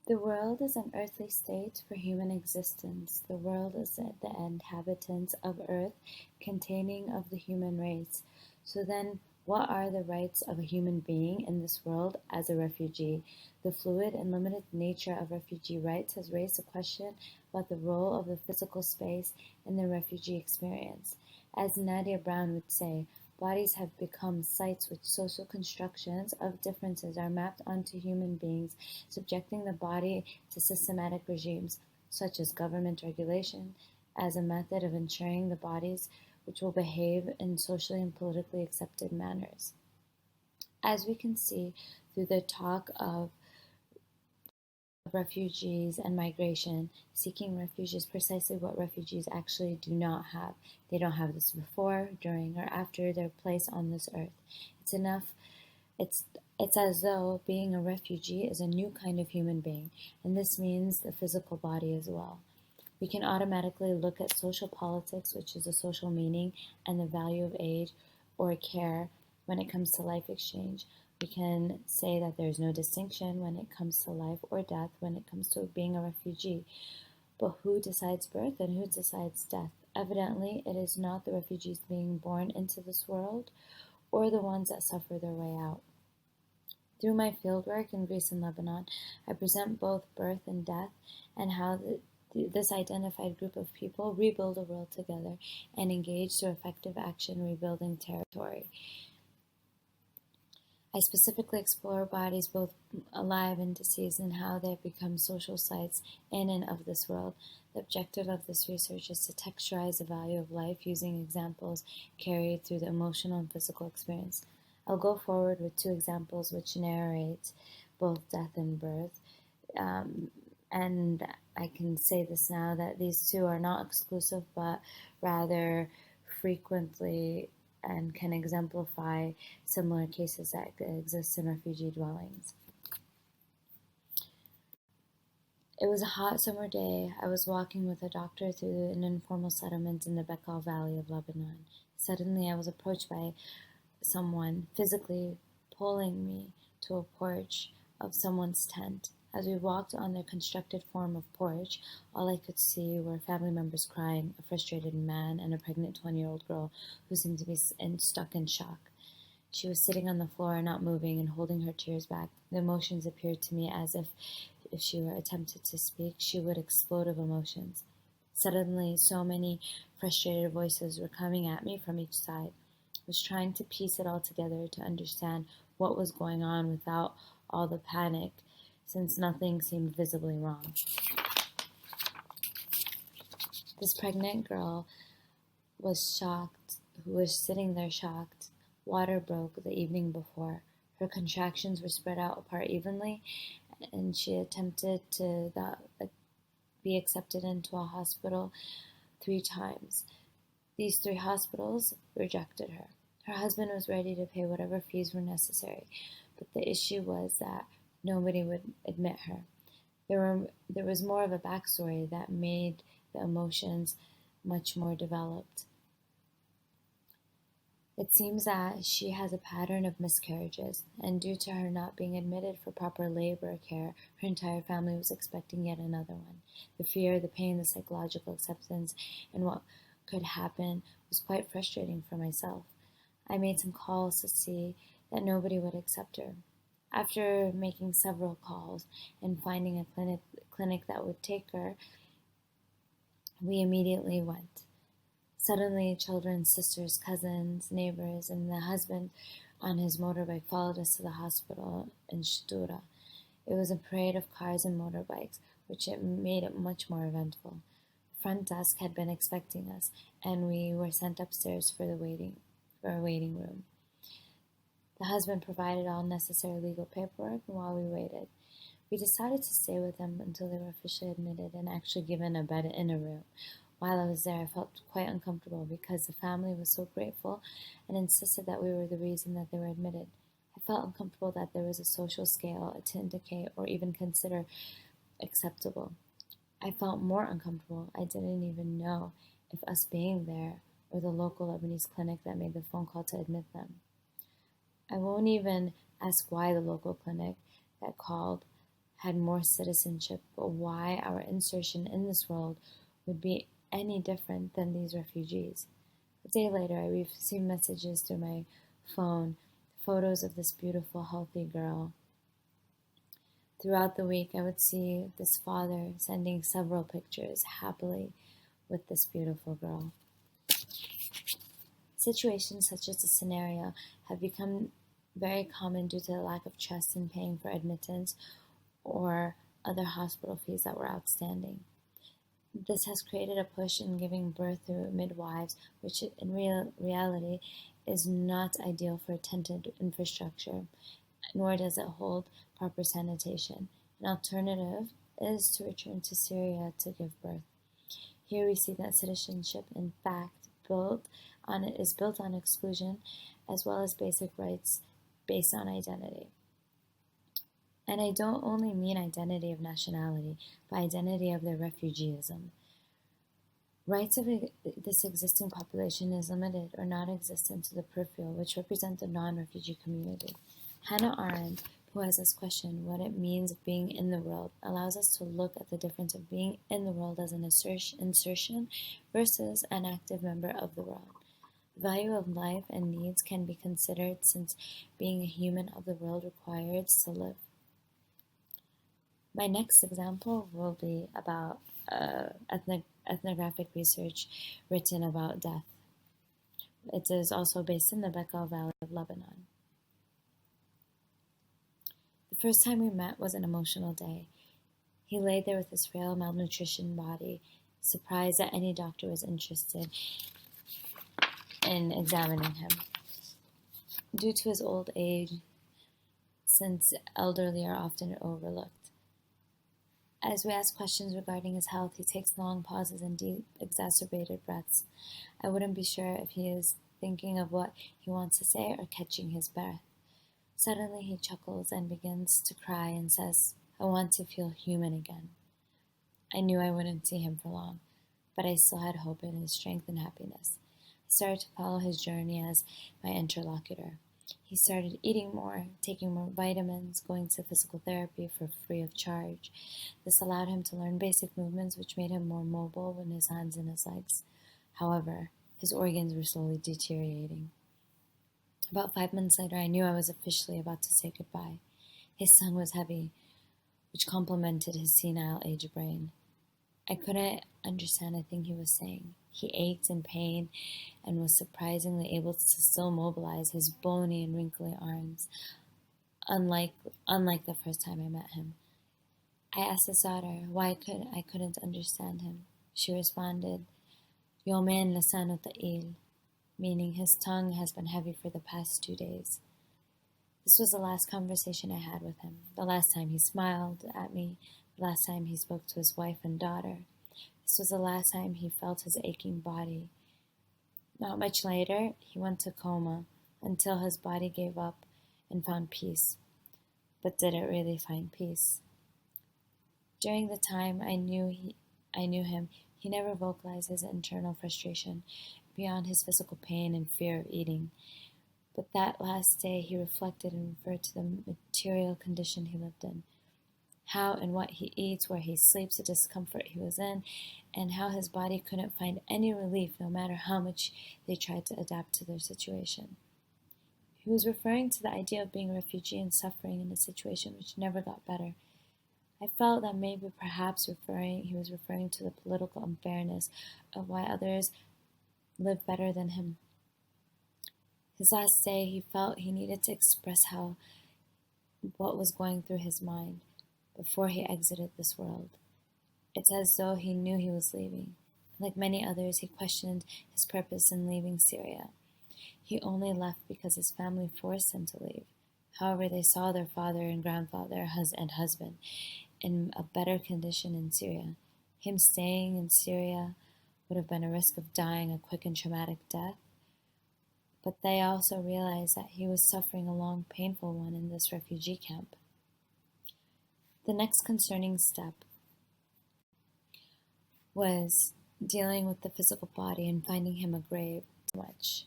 The world is an earthly state for human existence. The world is the inhabitants of earth, containing of the human race. So then, what are the rights of a human being in this world as a refugee? The fluid and limited nature of refugee rights has raised a question about the role of the physical space in the refugee experience. As Nadia Brown would say, bodies have become sites which social constructions of differences are mapped onto human beings, subjecting the body to systematic regimes, such as government regulation, as a method of ensuring the bodies which will behave in socially and politically accepted manners. As we can see through the talk of refugees and migration, seeking refuge is precisely what refugees actually do not have. They don't have this before, during, or after their place on this earth. It's enough. It's it's as though being a refugee is a new kind of human being, and this means the physical body as well. We can automatically look at social politics, which is a social meaning, and the value of aid or care when it comes to life exchange. We can say that there's no distinction when it comes to life or death when it comes to being a refugee. But who decides birth and who decides death? Evidently, it is not the refugees being born into this world or the ones that suffer their way out. Through my fieldwork in Greece and Lebanon, I present both birth and death and how this identified group of people rebuild a world together and engage through effective action rebuilding territory. I specifically explore bodies both alive and deceased and how they have become social sites in and of this world. The objective of this research is to texturize the value of life using examples carried through the emotional and physical experience. I'll go forward with two examples which narrate both death and birth. And I can say this now that these two are not exclusive, but rather frequently and can exemplify similar cases that exist in refugee dwellings. It was a hot summer day. I was walking with a doctor through an informal settlement in the Bekaa Valley of Lebanon. Suddenly, I was approached by someone physically pulling me to a porch of someone's tent. As we walked on their constructed form of porch, all I could see were family members crying, a frustrated man, and a pregnant 20-year-old girl who seemed to be stuck in shock. She was sitting on the floor, not moving, and holding her tears back. The emotions appeared to me as if she were attempted to speak, she would explode of emotions. Suddenly, so many frustrated voices were coming at me from each side. I was trying to piece it all together to understand what was going on without all the panic, since nothing seemed visibly wrong. This pregnant girl was shocked, who was sitting there shocked. Water broke the evening before. Her contractions were spread out apart evenly, and she attempted to be accepted into a hospital 3 times. These 3 hospitals rejected her. Her husband was ready to pay whatever fees were necessary, but the issue was that nobody would admit her. There was more of a backstory that made the emotions much more developed. It seems that she has a pattern of miscarriages, and due to her not being admitted for proper labor care, her entire family was expecting yet another one. The fear, the pain, the psychological acceptance, and what could happen was quite frustrating for myself. I made some calls to see that nobody would accept her. After making several calls and finding a clinic that would take her, we immediately went. Suddenly, children, sisters, cousins, neighbors, and the husband on his motorbike followed us to the hospital in Shtura. It was a parade of cars and motorbikes, which made it much more eventful. The front desk had been expecting us, and we were sent upstairs for a waiting room. The husband provided all necessary legal paperwork while we waited. We decided to stay with them until they were officially admitted and actually given a bed in a room. While I was there, I felt quite uncomfortable because the family was so grateful and insisted that we were the reason that they were admitted. I felt uncomfortable that there was a social scale to indicate or even consider acceptable. I felt more uncomfortable. I didn't even know if us being there or the local Lebanese clinic that made the phone call to admit them. I won't even ask why the local clinic that called had more citizenship, but why our insertion in this world would be any different than these refugees. A day later, I received messages through my phone, photos of this beautiful, healthy girl. Throughout the week, I would see this father sending several pictures happily with this beautiful girl. Situations such as this scenario have become very common due to the lack of trust in paying for admittance or other hospital fees that were outstanding. This has created a push in giving birth through midwives, which in reality is not ideal for attendant infrastructure, nor does it hold proper sanitation. An alternative is to return to Syria to give birth. Here we see that citizenship, in fact, is built on exclusion as well as basic rights based on identity. And I don't only mean identity of nationality, but identity of their refugeeism. Rights of this existing population is limited or non-existent to the peripheral, which represent the non-refugee community. Hannah Arendt, who has us question what it means of being in the world, allows us to look at the difference of being in the world as an insertion versus an active member of the world. The value of life and needs can be considered since being a human of the world requires to live. My next example will be about ethnographic research written about death. It is also based in the Bekaa Valley of Lebanon. The first time we met was an emotional day. He lay there with his frail, malnutrition body, surprised that any doctor was interested in examining him. Due to his old age, since elderly are often overlooked. As we ask questions regarding his health, he takes long pauses and deep, exacerbated breaths. I wouldn't be sure if he is thinking of what he wants to say or catching his breath. Suddenly he chuckles and begins to cry and says, "I want to feel human again." I knew I wouldn't see him for long, but I still had hope in his strength and happiness. I started to follow his journey as my interlocutor. He started eating more, taking more vitamins, going to physical therapy for free of charge. This allowed him to learn basic movements, which made him more mobile with his hands and his legs. However, his organs were slowly deteriorating. About 5 months later, I knew I was officially about to say goodbye. His tongue was heavy, which complemented his senile age brain. I couldn't understand a thing he was saying. He ached in pain and was surprisingly able to still mobilize his bony and wrinkly arms, unlike the first time I met him. I asked his daughter why I couldn't understand him. She responded, "Yomen lasano ta'il," meaning his tongue has been heavy for the past 2 days. This was the last conversation I had with him, the last time he smiled at me, the last time he spoke to his wife and daughter. This was the last time he felt his aching body. Not much later, he went to coma until his body gave up and found peace. But did it really find peace? During the time I knew him, he never vocalized his internal frustration beyond his physical pain and fear of eating. But that last day, he reflected and referred to the material condition he lived in, how and what he eats, where he sleeps, the discomfort he was in, and how his body couldn't find any relief no matter how much they tried to adapt to their situation. He was referring to the idea of being a refugee and suffering in a situation which never got better. I felt that maybe perhaps he was referring to the political unfairness of why others live better than him. His last day, he felt he needed to express what was going through his mind before he exited this world. It's as though he knew he was leaving. Like many others, he questioned his purpose in leaving Syria. He only left because his family forced him to leave. However, they saw their father and grandfather and husband in a better condition in Syria. Him staying in Syria would have been a risk of dying a quick and traumatic death. But they also realized that he was suffering a long, painful one in this refugee camp. The next concerning step was dealing with the physical body and finding him a grave. Much.